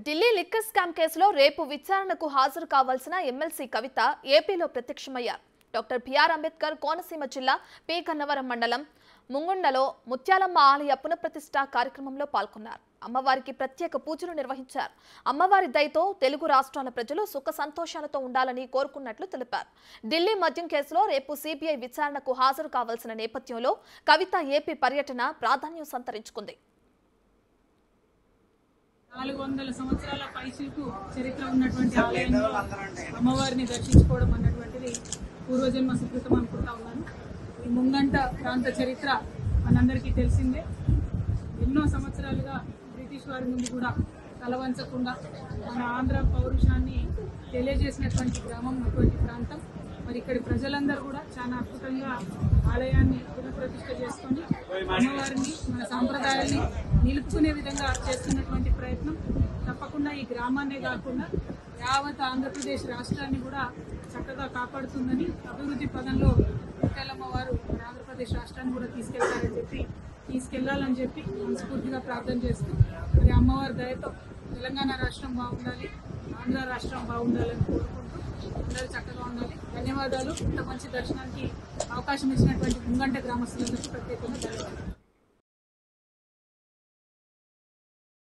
Delhi liquor scam కేసులో రేపు విచారణకు హాజరు కావాల్సిన ఎమ్మెల్సీ కవిత ఏపీలో ప్రత్యక్షమయ్యారు. డాక్టర్ బిఆర్ అంబేద్కర్ కోనసీమ జిల్లా పి గన్నవరం మండలం ముంగుండలో ముత్యాలమ్మ ఆలయ పునఃప్రతిష్ఠ కార్యక్రమంలో పాల్గొన్నారు. అమ్మవారికి ప్రత్యేక పూజలు నిర్వహించారు. అమ్మవారి దయతో తెలుగు రాష్ట్రాల ప్రజలు సుఖ సంతోషాలతో ఉండాలని కోరుకున్నట్లు తెలిపారు. ఢిల్లీ మద్యం కేసులో రేపు సిబిఐ విచారణకు హాజరు కావాల్సిన నేపథ్యంలో కవిత ఏపీ పర్యటన ప్రాధాన్యం సంతరించుకుంది. 400 సంవత్సరాల పైచిలకు చరిత్ర ఉన్నటువంటి ఆలయంలో అమ్మవారిని దర్శించుకోవడం అన్నటువంటిది పూర్వజన్మ సుకృతం అనుకుంటా ఉన్నాను. ఈ ముంగంట ప్రాంత చరిత్ర మనందరికీ తెలిసిందే. ఎన్నో సంవత్సరాలుగా బ్రిటిష్ వారి నుండి కూడా తలవంచకుండా మన ఆంధ్ర పౌరుషాన్ని తెలియజేసినటువంటి గ్రామం అటువంటి ప్రాంతం. మరి ఇక్కడి ప్రజలందరూ కూడా చాలా అద్భుతంగా ఆలయాన్ని పునఃప్రతిష్ఠ చేసుకొని అమ్మవారిని మన సాంప్రదాయాన్ని నిలుపుకునే విధంగా చేస్తున్నటువంటి ప్రయత్నం తప్పకుండా ఈ గ్రామాన్నే కాకుండా యావత్ ఆంధ్రప్రదేశ్ రాష్ట్రాన్ని కూడా చక్కగా కాపాడుతుందని, అభివృద్ధి పదంలో ముత్యాలమ్మ వారు ఆంధ్రప్రదేశ్ రాష్ట్రాన్ని కూడా తీసుకెళ్లాలని చెప్పి మనస్ఫూర్తిగా ప్రార్థన చేస్తూ మరి అమ్మవారి దయతో తెలంగాణ రాష్ట్రం బాగుండాలి, ఆంధ్ర రాష్ట్రం బాగుండాలని కోరుకుంటూ అందరూ చక్కగా ఉండాలి. ధన్యవాదాలు. ఇంత మంచి దర్శనానికి అవకాశం ఇచ్చినటువంటి ముంగంట గ్రామస్తులందరికీ ప్రత్యేకంగా ధన్యవాదాలు.